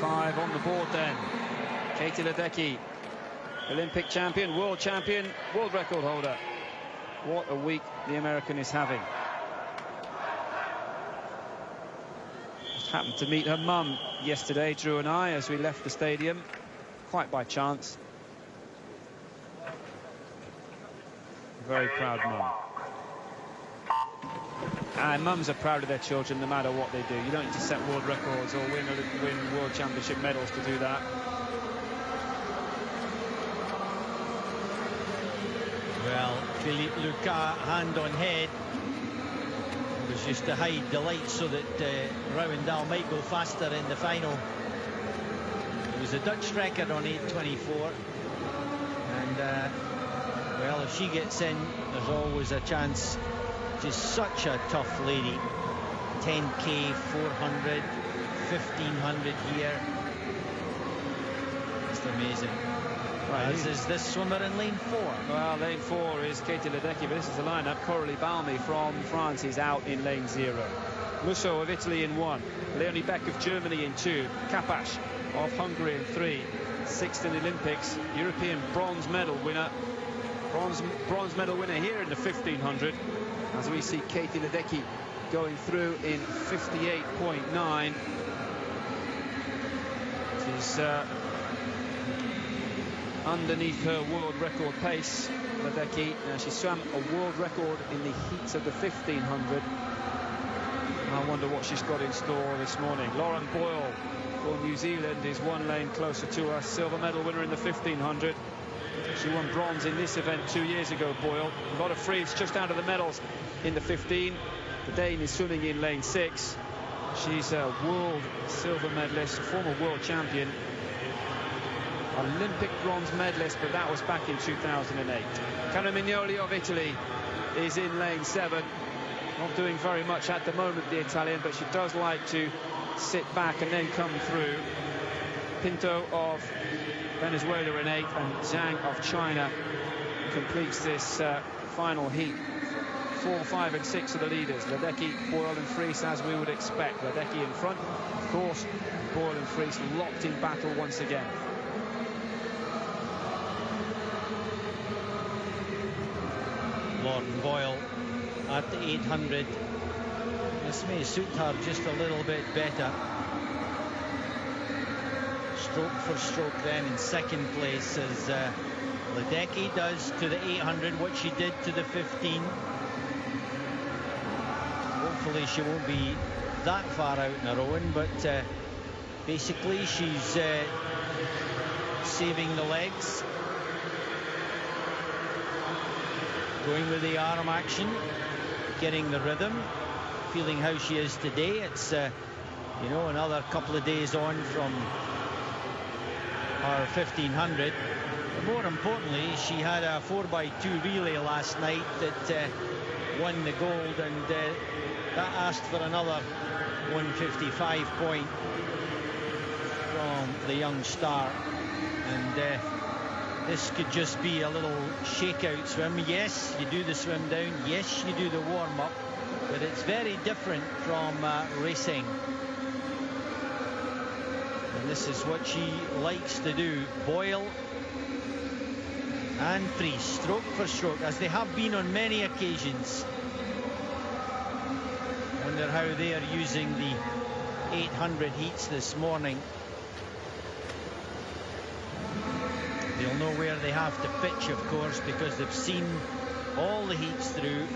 5 on the board then. Katie Ledecky, Olympic champion, world record holder. What a week the American is having. Just happened to meet her mum yesterday, Drew and I, as we left the stadium, quite by chance. Very proud mum. And mums are proud of their children no matter what they do. You don't need to set world records or win world championship medals to do that. Well, Philippe Lucas, hand on head. It was just to hide delight so that Rouwendaal might go faster in the final. It was a Dutch record on 8:24. And, well, if she gets in, there's always a chance. Just such a tough lady. 10K, 400, 1500 here. Just amazing. Right, as is this swimmer in lane 4. Well, lane 4 is Katie Ledecky, but this is the lineup. Coralie Balmy from France is out in lane 0. Musso of Italy in 1. Leonie Beck of Germany in 2. Kapash of Hungary in 3. 6th in the Olympics. European bronze medal winner. Bronze medal winner here in the 1500. As we see Katie Ledecky going through in 58.9. She's underneath her world record pace. Ledecky, she swam a world record in the heats of the 1500. I wonder what she's got in store this morning. Lauren Boyle for New Zealand is 1 lane closer to her. Silver medal winner in the 1500. She won bronze in this event 2 years ago, Boyle. A lot of frees just out of the medals in the 15. The Dane is swimming in lane 6. She's a world silver medalist, a former world champion. Olympic bronze medalist, but that was back in 2008. Cara Mignoli of Italy is in lane 7. Not doing very much at the moment, the Italian, but she does like to sit back and then come through. Pinto of Venezuela in 8, and Zhang of China completes this final heat. 4, 5 and 6 are the leaders. Ledecky, Boyle and Fries, as we would expect. Ledecky in front, of course. Boyle and Fries locked in battle once again. Lauren Boyle at the 800. This may suit her just a little bit better. Stroke for stroke then in second place as Ledecky does to the 800 what she did to the 15. Hopefully she won't be that far out in her own, but basically she's saving the legs, going with the arm action, getting the rhythm, feeling how she is today. It's you know, another couple of days on from her 1500. But more importantly, she had a 4x2 relay last night that won the gold, and that asked for another 155 point from the young star. And this could just be a little shakeout swim. Yes, you do the swim down. Yes, you do the warm-up. But it's very different from racing. And this is what she likes to do. Boyle and Fries, stroke for stroke, as they have been on many occasions. Wonder how they are using the 800 heats this morning. They'll know where they have to pitch, of course, because they've seen all the heats through.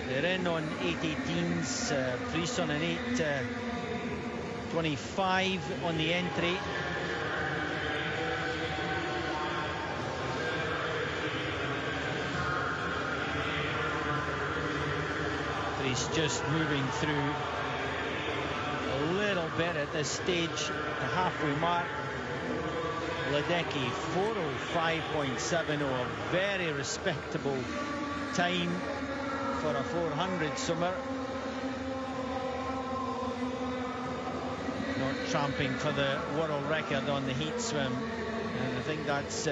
They're in on 8:18s, Fries on an 8:25 on the entry. Fries just moving through a little bit at this stage, the halfway mark. Ledecky 4:05.70, a very respectable time for a 400 swimmer. Not tramping for the world record on the heat swim, and I think that's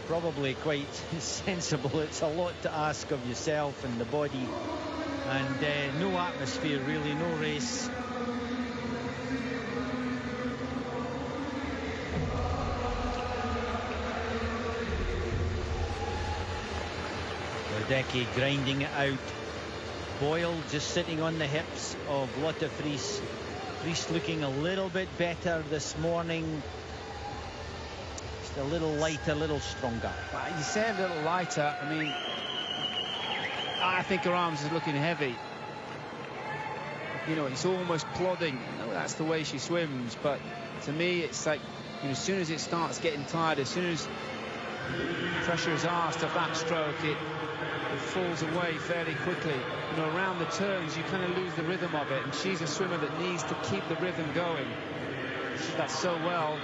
probably quite sensible. It's a lot to ask of yourself and the body, and no atmosphere really, no race. Ledecky grinding it out. Boyle just sitting on the hips of Lotte Friis. Friis looking a little bit better this morning. Just a little lighter, a little stronger. Well, you say a little lighter. I mean, I think her arms are looking heavy. You know, it's almost plodding. I know that's the way she swims, but to me, it's like, you know, as soon as it starts getting tired, as soon as pressure is asked of that stroke, it falls away fairly quickly. You know, around the turns, you kind of lose the rhythm of it, and she's a swimmer that needs to keep the rhythm going. She did that so well,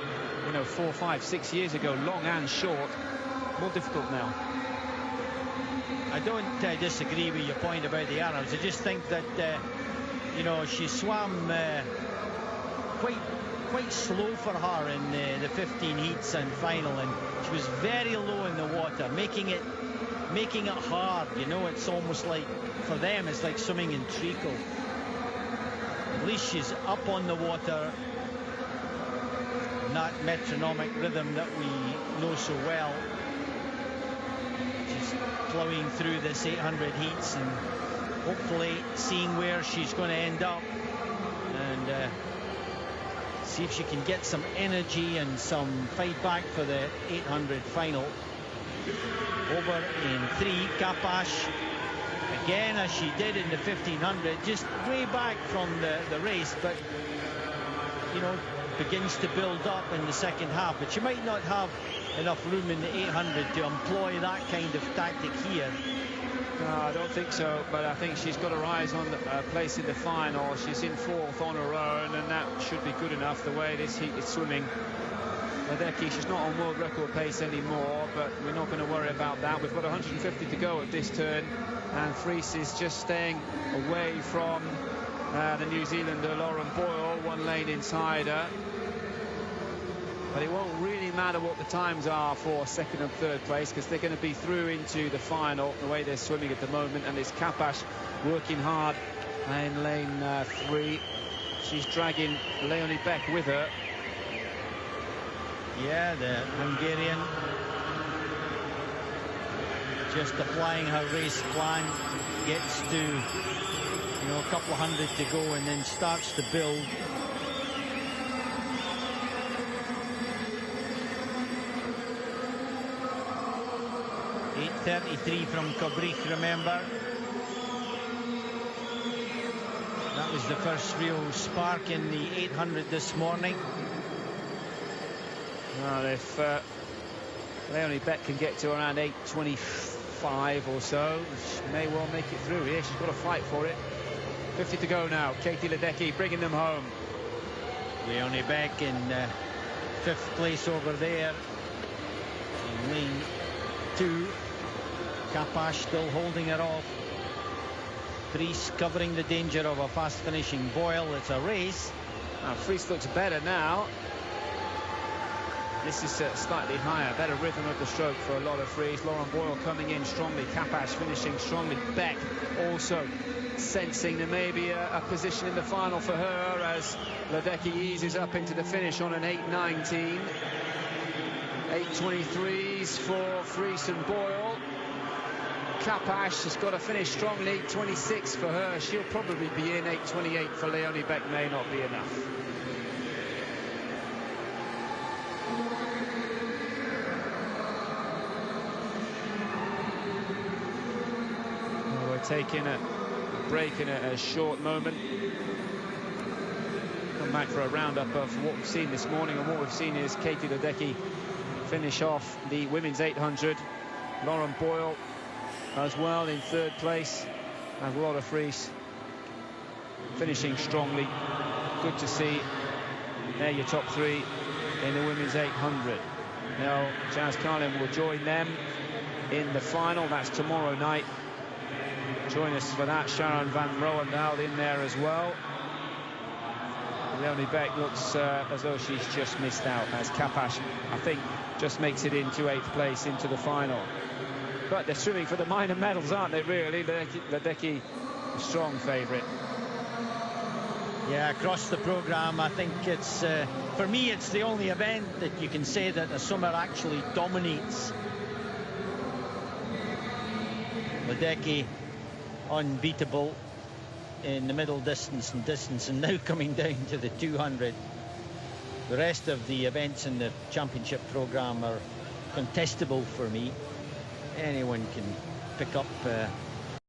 you know, 4, 5, 6 years ago, long and short. More difficult now. I don't disagree with your point about the arrows. I just think that, you know, she swam quite slow for her in the 15 heats and final, and she was very low in the water, making it hard. You know, it's almost like, for them, it's like swimming in treacle. At least she's up on the water, that metronomic rhythm that we know so well. She's plowing through this 800 heats and hopefully seeing where she's going to end up, and see if she can get some energy and some fight back for the 800 final. Over in 3, Kapash, again as she did in the 1500, just way back from the race, but you know, begins to build up in the second half. But she might not have enough room in the 800 to employ that kind of tactic here. No, I don't think so, but I think she's got her eyes on the place in the final. She's in 4th on her own, and that should be good enough the way this heat is swimming. Ledecky, she's not on world record pace anymore, but we're not going to worry about that. We've got 150 to go at this turn, and Friis is just staying away from the New Zealander Lauren Boyle, 1 lane inside her. But it won't really matter what the times are for 2nd and 3rd place, because they're going to be through into the final the way they're swimming at the moment. And it's Kapash working hard in lane 3. She's dragging Leonie Beck with her. Yeah, the Hungarian just applying her race plan, gets to, you know, a couple of hundred to go, and then starts to build. .8:33 from Kobrich, remember. That was the first real spark in the 800 this morning. Well, if Leonie Beck can get to around 8:25 or so, she may well make it through here. She's got to fight for it. 50 to go now. Katie Ledecky bringing them home. Leonie Beck in 5th place over there in lane 2. Kapash still holding it off. Friis covering the danger of a fast finishing Boyle. It's a race. Now Friis looks better now. This is slightly higher, better rhythm of the stroke for a lot of Friis. Lauren Boyle coming in strongly, Kapash finishing strongly. Beck also sensing there may be a position in the final for her as Ledecky eases up into the finish on an 8:19. 8:23s for Friis and Boyle. Kapash has got to finish strongly, 8:26 for her. She'll probably be in. 8:28 for Leonie Beck may not be enough. Taking a break in a short moment. Come back for a roundup of what we've seen this morning, and what we've seen is Katie Ledecky finish off the women's 800. Lauren Boyle as well in 3rd place, and Lotte Friis finishing strongly. Good to see. They're your top 3 in the women's 800. Now Jazz Carlin will join them in the final. That's tomorrow night. Join us for that. Sharon van Roendaal in there as well. Leonie Beck looks as though she's just missed out, as Kapash, I think, just makes it into 8th place into the final. But they're swimming for the minor medals, aren't they, really? Ledecky, a strong favourite. Yeah, across the programme, I think it's, for me, it's the only event that you can say that a swimmer actually dominates. Ledecky unbeatable in the middle distance and now coming down to the 200. The rest of the events in the championship program are contestable for me. Anyone can pick up